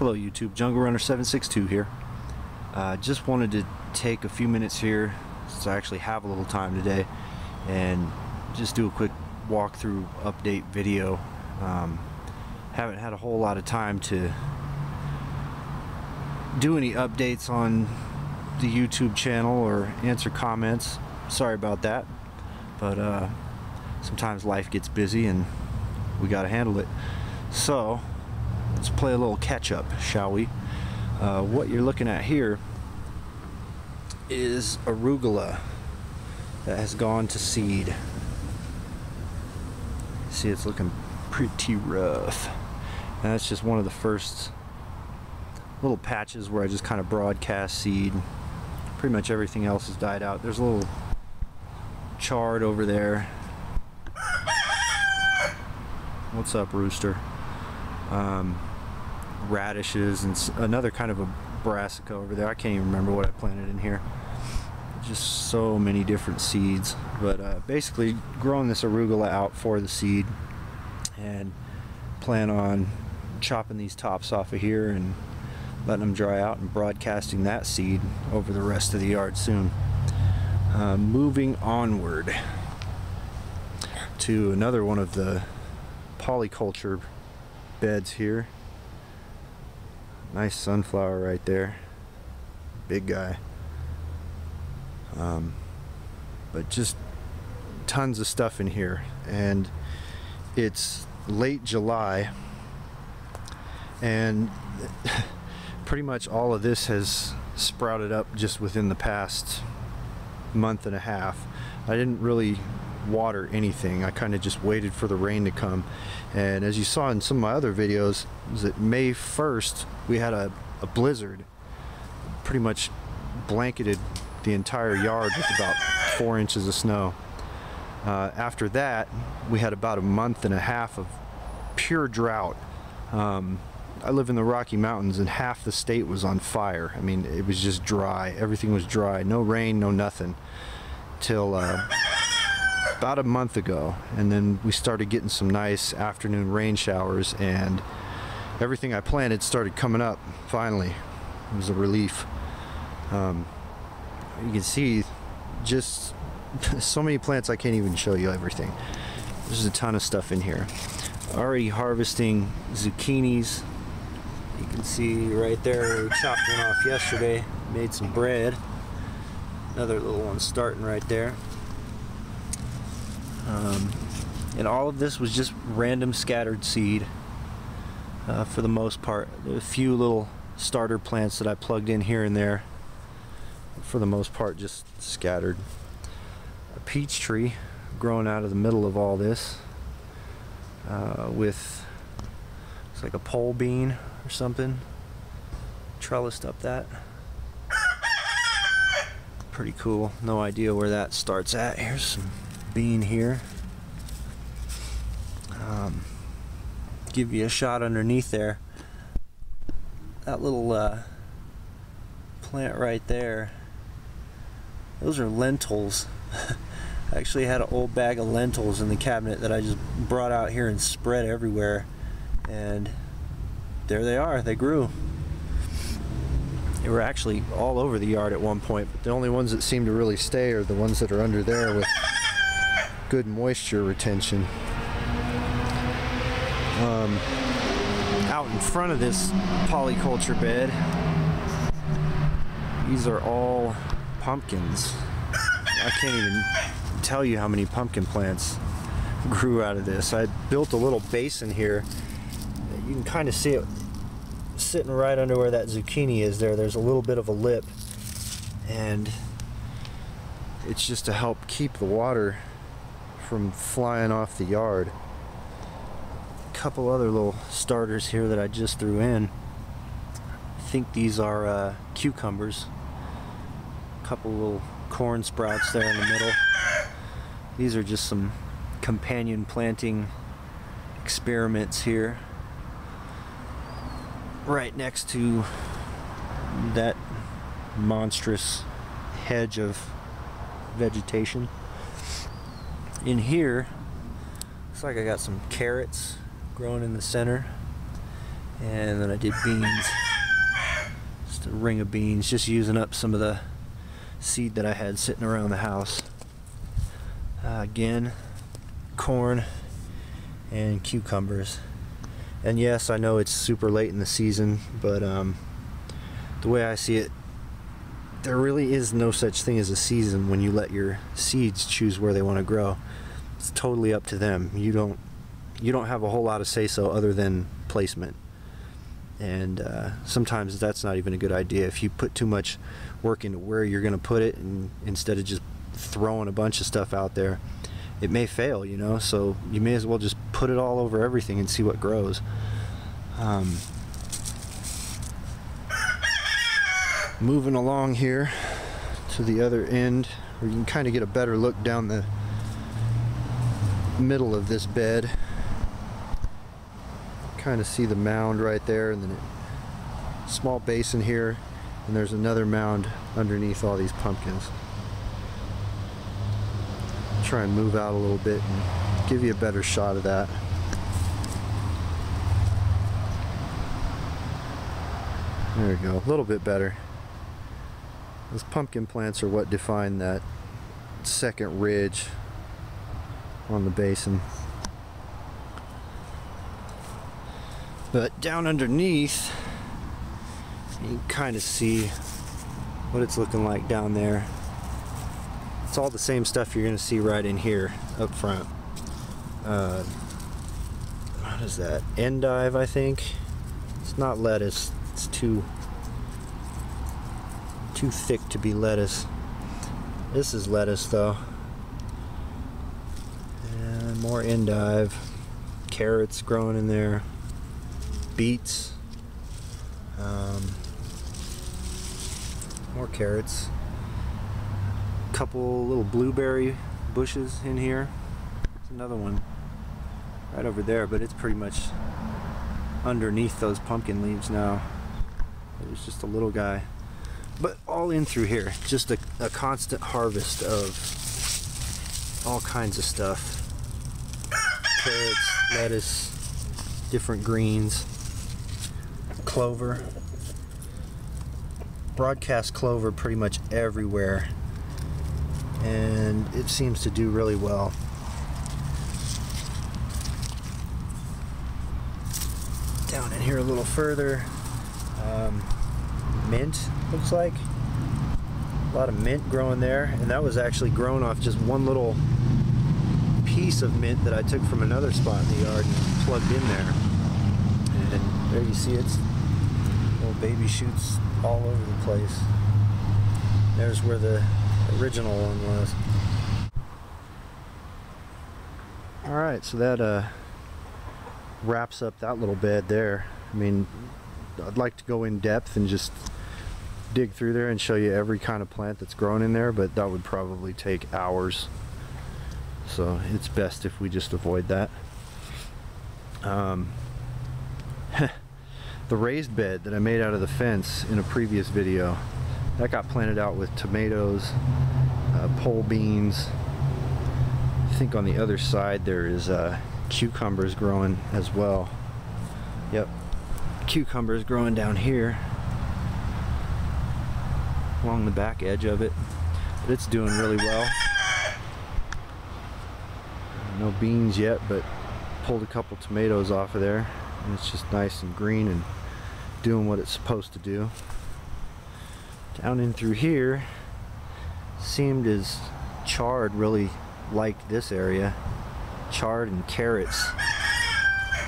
Hello YouTube, Jungle Runner 762 here. Just wanted to take a few minutes here, since I actually have a little time today, and just do a quick walkthrough update video. Haven't had a whole lot of time to do any updates on the YouTube channel or answer comments. Sorry about that, but sometimes life gets busy and we gotta handle it. So let's play a little catch-up, shall we? What you're looking at here is arugula that has gone to seed. See, it's looking pretty rough. And that's just one of the first little patches where I just kind of broadcast seed. Pretty much everything else has died out. There's a little chard over there. What's up, rooster? Radishes and another kind of a brassica over there. I can't even remember what I planted in here. Just so many different seeds, but basically growing this arugula out for the seed, and plan on chopping these tops off of here and letting them dry out and broadcasting that seed over the rest of the yard soon. Moving onward to another one of the polyculture beds here. Nice sunflower right there, big guy. But just tons of stuff in here, and it's late July, and pretty much all of this has sprouted up just within the past month and a half. I didn't really water anything. I kind of just waited for the rain to come, and as you saw in some of my other videos, was that May 1st we had a blizzard, pretty much blanketed the entire yard with about 4 inches of snow. After that we had about a month and a half of pure drought. I live in the Rocky Mountains, and half the state was on fire. I mean, it was just dry. Everything was dry. No rain, no nothing, till about a month ago, and then we started getting some nice afternoon rain showers, and everything I planted started coming up finally. It was a relief. You can see just so many plants, I can't even show you everything. There's a ton of stuff in here. Already harvesting zucchinis. You can see right there, we chopped one off yesterday, made some bread. Another little one starting right there. And all of this was just random scattered seed for the most part. There were a few little starter plants that I plugged in here and there. For the most part, just scattered. A peach tree growing out of the middle of all this, with, it's like a pole bean or something, trellised up that. Pretty cool. No idea where that starts at. Here's some bean here. Give you a shot underneath there. That little plant right there, those are lentils. I actually had an old bag of lentils in the cabinet that I just brought out here and spread everywhere, and there they are. They grew. They were actually all over the yard at one point, but the only ones that seem to really stay are the ones that are under there with good moisture retention. Out in front of this polyculture bed, these are all pumpkins. I can't even tell you how many pumpkin plants grew out of this. I built a little basin here. You can kind of see it sitting right under where that zucchini is there. There's a little bit of a lip, and it's just to help keep the water from flying off the yard. A couple other little starters here that I just threw in. I think these are cucumbers. A couple little corn sprouts there in the middle. These are just some companion planting experiments here, right next to that monstrous hedge of vegetation. In here, looks like I got some carrots growing in the center, And then I did beans. Just a ring of beans, just using up some of the seed that I had sitting around the house. Again, corn and cucumbers. And yes, I know it's super late in the season, but the way I see it, there really is no such thing as a season when you let your seeds choose where they want to grow. It's totally up to them. You don't have a whole lot of say-so other than placement. And sometimes that's not even a good idea. If you put too much work into where you're going to put it, and instead of just throwing a bunch of stuff out there, it may fail, you know. So you may as well just put it all over everything and see what grows. Moving along here to the other end, where you can kind of get a better look down the middle of this bed. Kind of see the mound right there, and then a small basin here, and there's another mound underneath all these pumpkins. Try and move out a little bit and give you a better shot of that. There we go, a little bit better. Those pumpkin plants are what define that second ridge on the basin. But down underneath, you can kind of see what it's looking like down there. It's all the same stuff you're going to see right in here up front. What is that? Endive, I think. It's not lettuce. It's too thick to be lettuce. This is lettuce though. And more endive. Carrots growing in there. Beets. More carrots. Couple little blueberry bushes in here. There's another one right over there, but it's pretty much underneath those pumpkin leaves now. It was just a little guy. But all in through here, just a constant harvest of all kinds of stuff. Carrots, lettuce, different greens, clover. Broadcast clover pretty much everywhere, and it seems to do really well. Down in here a little further, mint, looks like. A lot of mint growing there, and that was actually grown off just one little piece of mint that I took from another spot in the yard and plugged in there. And there you see it's little baby shoots all over the place. There's where the original one was. Alright, so that wraps up that little bed there. I mean, I'd like to go in depth and just dig through there and show you every kind of plant that's grown in there, but that would probably take hours. So it's best if we just avoid that. The raised bed that I made out of the fence in a previous video, that got planted out with tomatoes, pole beans. I think on the other side there is cucumbers growing as well. Yep, cucumbers growing down here along the back edge of it, but it's doing really well. No beans yet, but pulled a couple tomatoes off of there, and it's just nice and green and doing what it's supposed to do. Down in through here, seemed as chard really liked this area. Chard and carrots.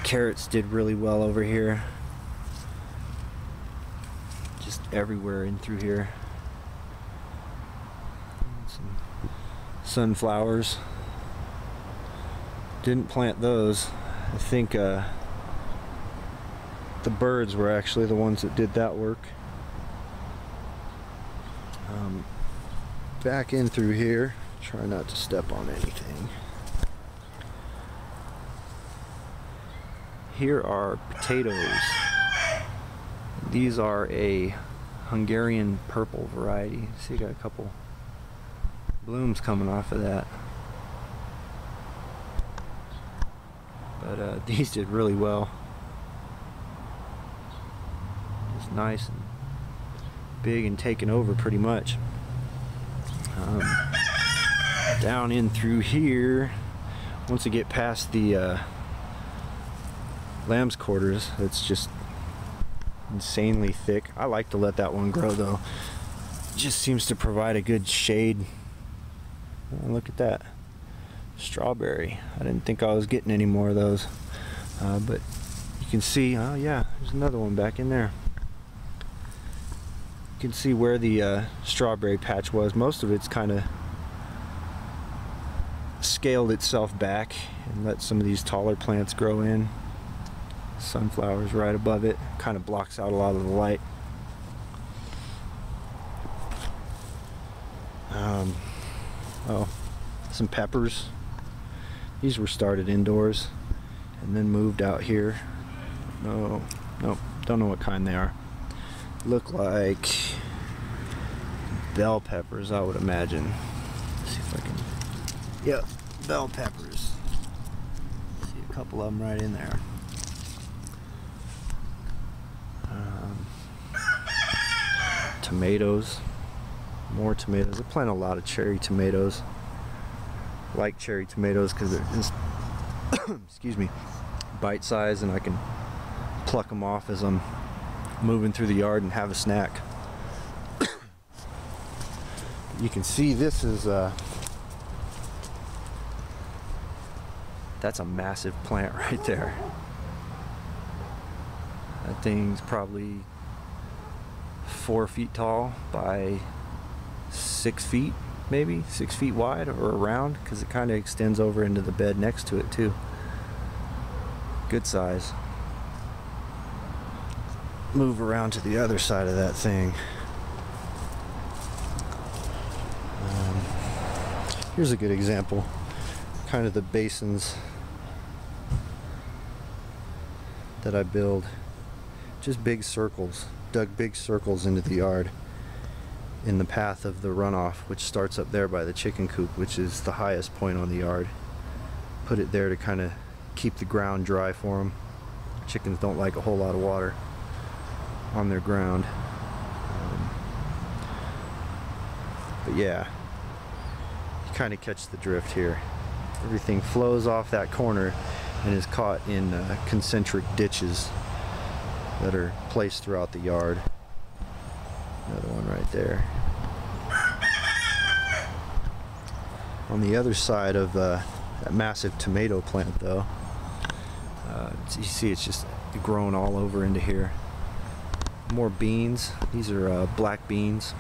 Carrots did really well over here. Just everywhere in through here. Some sunflowers. Didn't plant those. I think the birds were actually the ones that did that work. Back in through here, try not to step on anything. Here are potatoes. These are a Hungarian purple variety. See, you got a couple blooms coming off of that. But these did really well. nice and big and taken over pretty much. Down in through here, once you get past the lamb's quarters, it's just insanely thick. I like to let that one grow though. It just seems to provide a good shade. Oh, look at that. Strawberry. I didn't think I was getting any more of those. But you can see, oh yeah, there's another one back in there. You can see where the strawberry patch was. Most of it's kind of scaled itself back and let some of these taller plants grow in. Sunflowers right above it, kind of blocks out a lot of the light. Oh, some peppers. These were started indoors and then moved out here. No, nope, don't know what kind they are. Look like bell peppers, I would imagine. Let's see if I can. Yep, bell peppers. See a couple of them right in there. Tomatoes, more tomatoes. I plant a lot of cherry tomatoes. I like cherry tomatoes because they're just excuse me, bite size, and I can pluck them off as I'm moving through the yard and have a snack. You can see this is that's a massive plant right there. That thing's probably 4 feet tall by 6 feet, maybe 6 feet wide or around, because it kind of extends over into the bed next to it too. Good size. Move around to the other side of that thing. Here's a good example. Kind of the basins that I build. Just big circles. Dug big circles into the yard in the path of the runoff, which starts up there by the chicken coop, which is the highest point on the yard. Put it there to kind of keep the ground dry for them. Chickens don't like a whole lot of water on their ground. But yeah, you kind of catch the drift here. Everything flows off that corner and is caught in concentric ditches that are placed throughout the yard. Another one right there. On the other side of that massive tomato plant though, you see it's just grown all over into here. More beans. These are black beans.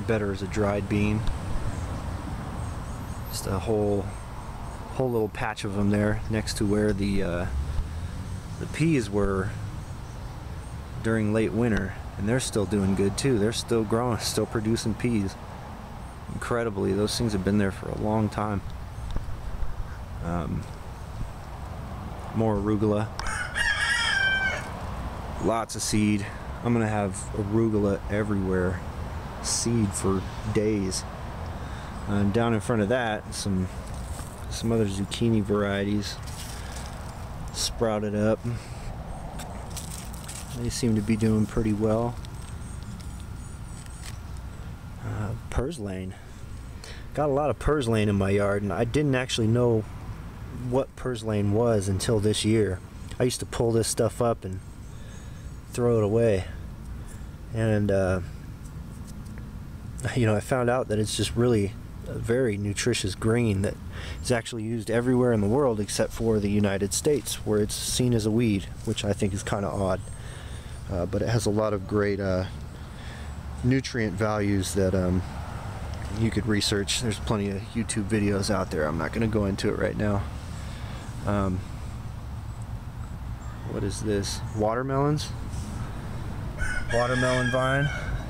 Better as a dried bean. Just a whole little patch of them there next to where the peas were during late winter, and they're still doing good too. They're still growing, still producing peas. Incredibly, those things have been there for a long time. More arugula. Lots of seed. I'm gonna have arugula everywhere. Seed for days. Down in front of that, some other zucchini varieties sprouted up. They seem to be doing pretty well. Purslane. Got a lot of purslane in my yard, and I didn't actually know what purslane was until this year. I used to pull this stuff up and throw it away, and you know, I found out that it's just really a very nutritious green that is actually used everywhere in the world except for the United States, where it's seen as a weed, which I think is kind of odd. But it has a lot of great nutrient values that you could research. There's plenty of YouTube videos out there. I'm not going to go into it right now. What is this? Watermelons? Watermelon vine.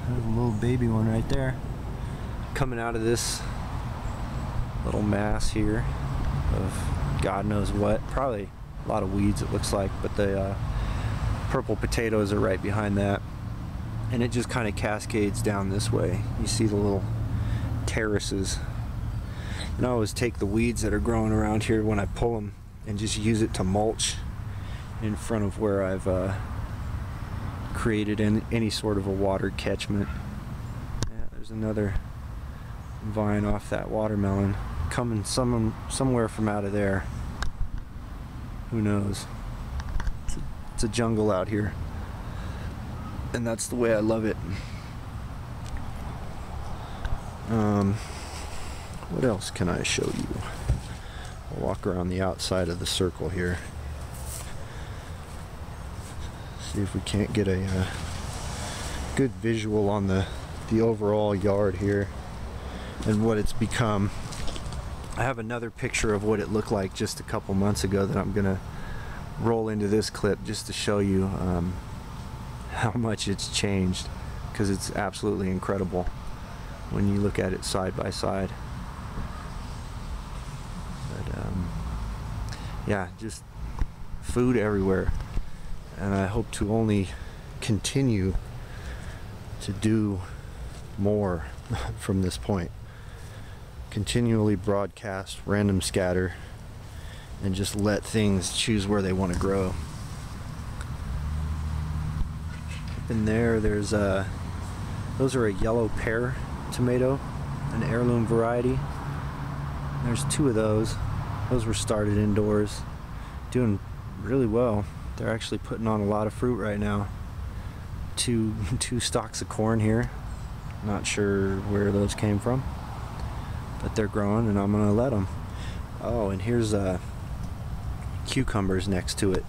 There's a little baby one right there. Coming out of this little mass here of God knows what. Probably a lot of weeds, it looks like, but the purple potatoes are right behind that. And it just kind of cascades down this way. You see the little terraces. And I always take the weeds that are growing around here when I pull them and just use it to mulch in front of where I've created any sort of a water catchment. Yeah, there's another vine off that watermelon coming somewhere from out of there. Who knows? It's a jungle out here, and that's the way I love it. What else can I show you? I'll walk around the outside of the circle here. See if we can't get a good visual on the overall yard here and what it's become. I have another picture of what it looked like just a couple months ago that I'm gonna roll into this clip just to show you how much it's changed, because it's absolutely incredible when you look at it side by side. But yeah, just food everywhere, and I hope to only continue to do more from this point. Continually broadcast, random scatter, and just let things choose where they want to grow. Up in there's those are a yellow pear tomato, an heirloom variety. There's 2 of those. Those were started indoors, doing really well. They're actually putting on a lot of fruit right now. Two stalks of corn here. Not sure where those came from, but they're growing, and I'm gonna let them. Oh, and here's cucumbers next to it.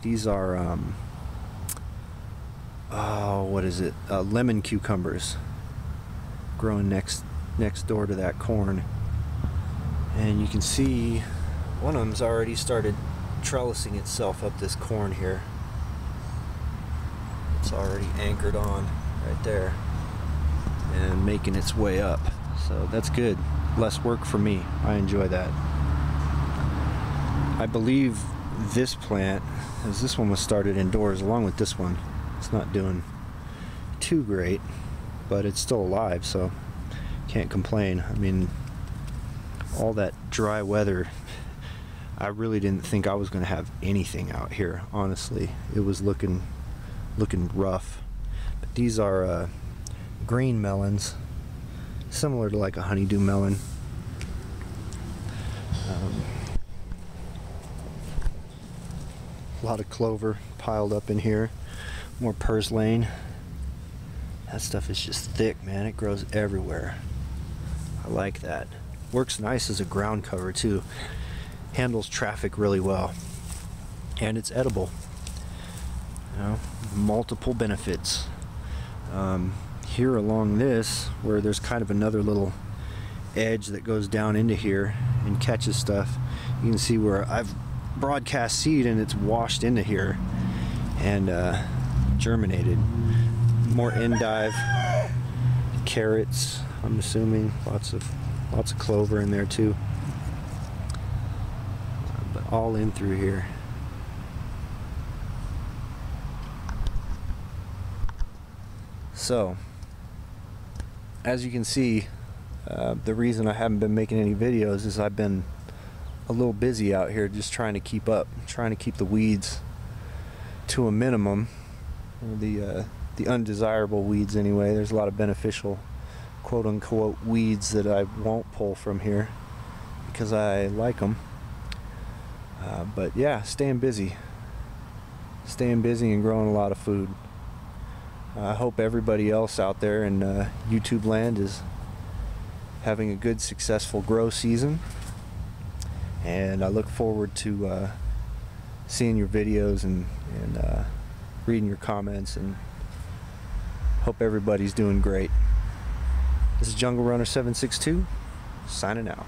These are oh, what is it? Lemon cucumbers growing next door to that corn. And you can see one of them's already started trellising itself up this corn here. It's already anchored on right there and making its way up. So that's good. Less work for me. I enjoy that. I believe this plant, as this one was started indoors along with this one, it's not doing too great, but it's still alive, so can't complain. I mean, all that dry weather, I really didn't think I was going to have anything out here, honestly. It was looking rough. But these are green melons, similar to like a honeydew melon. A lot of clover piled up in here. More purslane. That stuff is just thick, man. It grows everywhere. I like that. Works nice as a ground cover too. Handles traffic really well. And it's edible. You know, multiple benefits. Here along this, where there's kind of another little edge that goes down into here and catches stuff, you can see where I've broadcast seed and it's washed into here and germinated. More endive, carrots, I'm assuming, lots of clover in there too, but all in through here. So as you can see, the reason I haven't been making any videos is I've been a little busy out here just trying to keep up, trying to keep the weeds to a minimum, the undesirable weeds anyway. There's a lot of beneficial quote-unquote weeds that I won't pull from here because I like them. But yeah, staying busy and growing a lot of food. I hope everybody else out there in YouTube land is having a good, successful grow season, and I look forward to seeing your videos and reading your comments, and hope everybody's doing great. This is Jungle Runner 762 signing out.